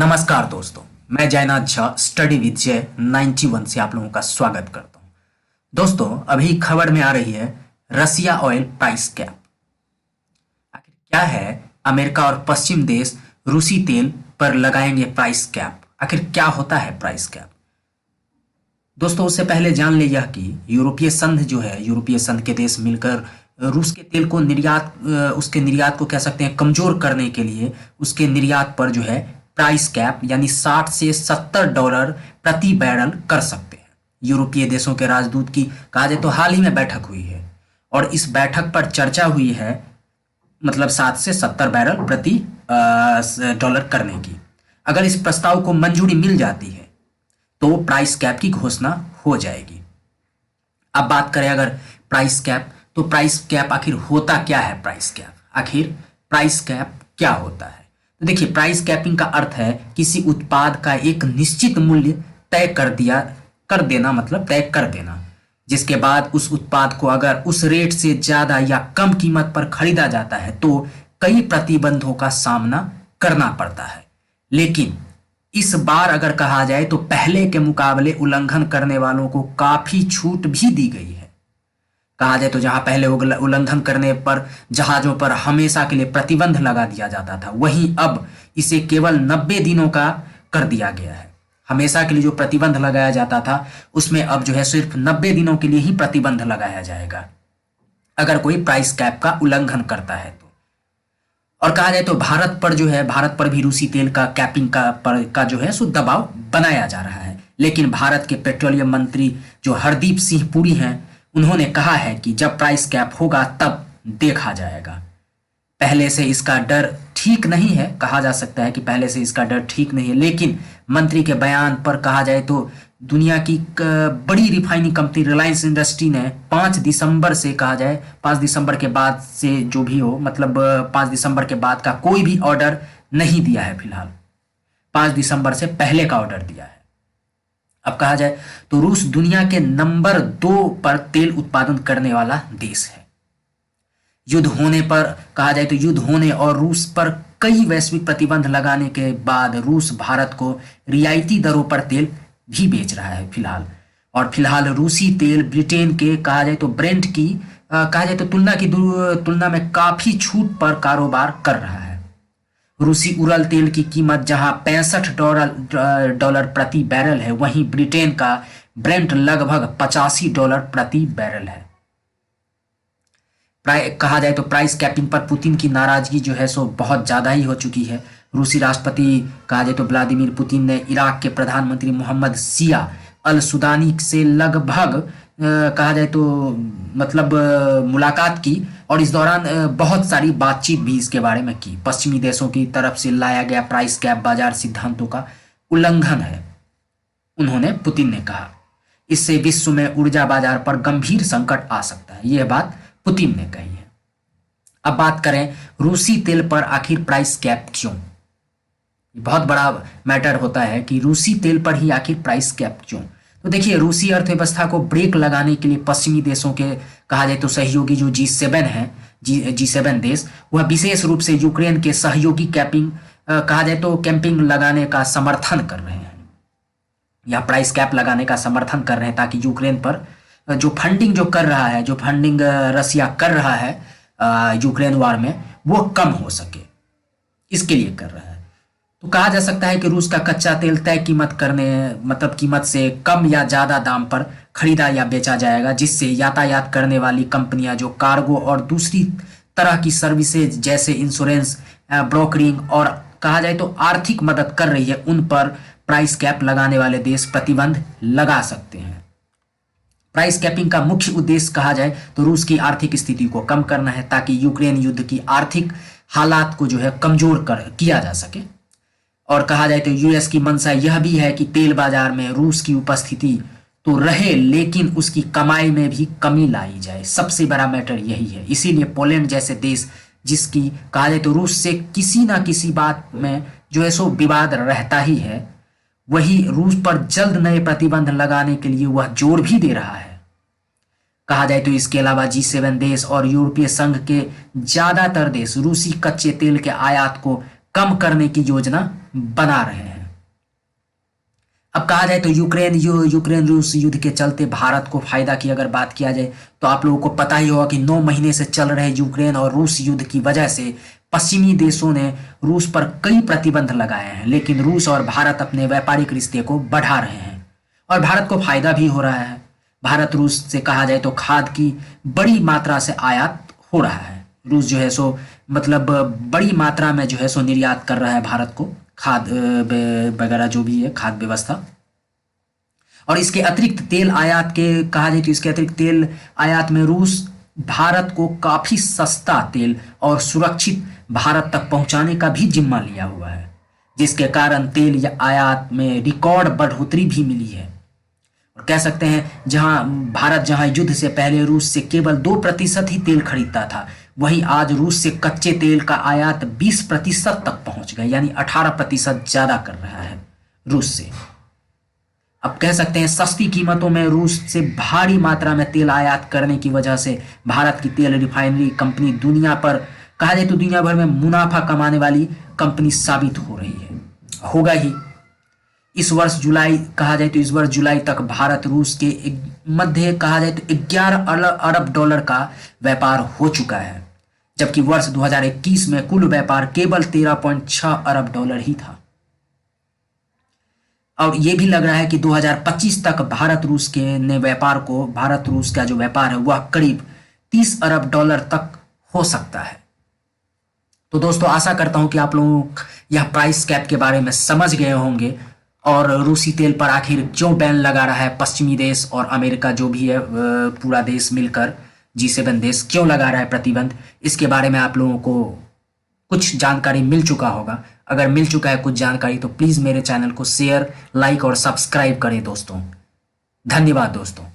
नमस्कार दोस्तों, मैं जयनाथ झा स्टडी विद जय 91 से आप लोगों का स्वागत करता हूं। दोस्तों, अभी खबर में आ रही है रसिया ऑयल प्राइस कैप। आखिर क्या है अमेरिका और पश्चिम देश रूसी तेल पर लगाएंगे प्राइस कैप। आखिर क्या होता है प्राइस कैप। दोस्तों, उससे पहले जान ले यह कि यूरोपीय संघ जो है, यूरोपीय संघ के देश मिलकर रूस के तेल को उसके निर्यात को कह सकते हैं कमजोर करने के लिए उसके निर्यात पर जो है प्राइस कैप यानी 60 से $70 प्रति बैरल कर सकते हैं। यूरोपीय देशों के राजदूत की कहा जाए तो हाल ही में बैठक हुई है और इस बैठक पर चर्चा हुई है, मतलब 60 से 70 बैरल प्रति डॉलर करने की। अगर इस प्रस्ताव को मंजूरी मिल जाती है तो प्राइस कैप की घोषणा हो जाएगी। अब बात करें अगर प्राइस कैप, तो प्राइस कैप आखिर होता क्या है। आखिर प्राइस कैप क्या होता है, तो देखिए, प्राइस कैपिंग का अर्थ है किसी उत्पाद का एक निश्चित मूल्य तय कर देना, जिसके बाद उस उत्पाद को अगर उस रेट से ज्यादा या कम कीमत पर खरीदा जाता है तो कई प्रतिबंधों का सामना करना पड़ता है। लेकिन इस बार अगर कहा जाए तो पहले के मुकाबले उल्लंघन करने वालों को काफी छूट भी दी गई है। कहा जाए तो जहां पहले उल्लंघन करने पर जहाजों पर हमेशा के लिए प्रतिबंध लगा दिया जाता था, वहीं अब इसे केवल 90 दिनों का कर दिया गया है। हमेशा के लिए जो प्रतिबंध लगाया जाता था उसमें अब जो है सिर्फ 90 दिनों के लिए ही प्रतिबंध लगाया जाएगा अगर कोई प्राइस कैप का उल्लंघन करता है तो। और कहा जाए तो भारत पर भी रूसी तेल का कैपिंग का जो है सो दबाव बनाया जा रहा है। लेकिन भारत के पेट्रोलियम मंत्री जो हरदीप सिंह पुरी हैं, उन्होंने कहा है कि जब प्राइस कैप होगा तब देखा जाएगा। पहले से इसका डर ठीक नहीं है, कहा जा सकता है कि पहले से इसका डर ठीक नहीं है, लेकिन मंत्री के बयान पर कहा जाए तो दुनिया की बड़ी रिफाइनिंग कंपनी रिलायंस इंडस्ट्री ने 5 दिसंबर से, कहा जाए 5 दिसंबर के बाद से जो भी हो, मतलब 5 दिसंबर के बाद का कोई भी ऑर्डर नहीं दिया है। फिलहाल 5 दिसंबर से पहले का ऑर्डर दिया है। अब कहा जाए तो रूस दुनिया के नंबर 2 पर तेल उत्पादन करने वाला देश है। युद्ध होने और रूस पर कई वैश्विक प्रतिबंध लगाने के बाद रूस भारत को रियायती दरों पर तेल भी बेच रहा है फिलहाल रूसी तेल ब्रिटेन के कहा जाए तो ब्रेंट की तुलना में काफी छूट पर कारोबार कर रहा है। रूसी उरल तेल की कीमत जहां $65 प्रति बैरल है, वहीं ब्रिटेन का ब्रेंट लगभग $85 प्रति बैरल है। कहा जाए तो प्राइस कैपिंग पर पुतिन की नाराजगी जो है सो बहुत ज्यादा ही हो चुकी है। रूसी राष्ट्रपति कहा जाए तो व्लादिमीर पुतिन ने इराक के प्रधानमंत्री मोहम्मद सिया अल सुदानी से लगभग कहा जाए तो मतलब मुलाकात की और इस दौरान बहुत सारी बातचीत भी इसके बारे में की। पश्चिमी देशों की तरफ से लाया गया प्राइस कैप बाजार सिद्धांतों का उल्लंघन है, उन्होंने पुतिन ने कहा। इससे विश्व में ऊर्जा बाजार पर गंभीर संकट आ सकता है, यह बात पुतिन ने कही है। अब बात करें रूसी तेल पर आखिर प्राइस कैप क्यों। बहुत बड़ा मैटर होता है कि रूसी तेल पर ही आखिर प्राइस कैप क्यों। तो देखिए, रूसी अर्थव्यवस्था को ब्रेक लगाने के लिए पश्चिमी देशों के कहा जाए तो सहयोगी जो G7 देश, वह विशेष रूप से यूक्रेन के सहयोगी कैंपिंग लगाने का समर्थन कर रहे हैं या प्राइस कैप लगाने का समर्थन कर रहे हैं, ताकि यूक्रेन पर जो फंडिंग रसिया कर रहा है यूक्रेन वार में, वो कम हो सके, इसके लिए कर रहा है। तो कहा जा सकता है कि रूस का कच्चा तेल तय कीमत से कम या ज्यादा दाम पर खरीदा या बेचा जाएगा, जिससे यातायात करने वाली कंपनियां जो कार्गो और दूसरी तरह की सर्विसेज जैसे इंश्योरेंस, ब्रोकरिंग और कहा जाए तो आर्थिक मदद कर रही है, उन पर प्राइस कैप लगाने वाले देश प्रतिबंध लगा सकते हैं। प्राइस कैपिंग का मुख्य उद्देश्य कहा जाए तो रूस की आर्थिक स्थिति को कम करना है, ताकि यूक्रेन युद्ध की आर्थिक हालात को जो है कमजोर किया जा सके। और कहा जाए तो यूएस की मंशा यह भी है कि तेल बाजार में रूस की उपस्थिति तो रहे, लेकिन उसकी कमाई में भी कमी लाई जाए। सबसे बड़ा मैटर यही है। इसीलिए पोलैंड जैसे देश, जिसकी कहा जाए तो रूस से किसी ना किसी बात में जो है सो विवाद रहता ही है, वही रूस पर जल्द नए प्रतिबंध लगाने के लिए वह जोर भी दे रहा है। कहा जाए तो इसके अलावा G7 देश और यूरोपीय संघ के ज्यादातर देश रूसी कच्चे तेल के आयात को कम करने की योजना बना रहे हैं। अब कहा जाए तो यूक्रेन रूस युद्ध के चलते भारत को फायदा की अगर बात किया जाए तो आप लोगों को पता ही होगा कि 9 महीने से चल रहे यूक्रेन और रूस युद्ध की वजह से पश्चिमी देशों ने रूस पर कई प्रतिबंध लगाए हैं, लेकिन रूस और भारत अपने व्यापारिक रिश्ते को बढ़ा रहे हैं और भारत को फायदा भी हो रहा है। भारत रूस से कहा जाए तो खाद की बड़ी मात्रा से आयात हो रहा है। रूस जो है सो मतलब बड़ी मात्रा में जो है सो निर्यात कर रहा है भारत को, खाद वगैरह जो भी है खाद व्यवस्था। और इसके अतिरिक्त तेल आयात के कहा जाए तो इसके अतिरिक्त तेल आयात में रूस भारत को काफी सस्ता तेल और सुरक्षित भारत तक पहुंचाने का भी जिम्मा लिया हुआ है, जिसके कारण तेल या आयात में रिकॉर्ड बढ़ोतरी भी मिली है। और कह सकते हैं जहां युद्ध से पहले रूस से केवल 2% ही तेल खरीदता था, वहीं आज रूस से कच्चे तेल का आयात 20% तक पहुंच गया, यानी 18% ज्यादा कर रहा है रूस से। अब कह सकते हैं सस्ती कीमतों में रूस से भारी मात्रा में तेल आयात करने की वजह से भारत की तेल रिफाइनरी कंपनी दुनिया पर कहा जाए तो दुनिया भर में मुनाफा कमाने वाली कंपनी साबित हो रही है, होगा ही। इस वर्ष जुलाई तक भारत रूस के मध्य कहा जाए तो 11 अरब डॉलर का व्यापार हो चुका है, जबकि वर्ष 2021 में कुल व्यापार केवल 13.6 अरब डॉलर ही था। और ये भी लग रहा है कि 2025 तक भारत रूस का जो व्यापार है वह करीब 30 अरब डॉलर तक हो सकता है। तो दोस्तों आशा करता हूं कि आप लोग यह प्राइस कैप के बारे में समझ गए होंगे और रूसी तेल पर आखिर क्यों बैन लगा रहा है पश्चिमी देश और अमेरिका जो भी है पूरा देश मिलकर G7 देश क्यों लगा रहा है प्रतिबंध। इसके बारे में आप लोगों को कुछ जानकारी मिल चुका होगा। अगर मिल चुका है कुछ जानकारी तो प्लीज़ मेरे चैनल को शेयर, लाइक और सब्सक्राइब करें दोस्तों। धन्यवाद दोस्तों।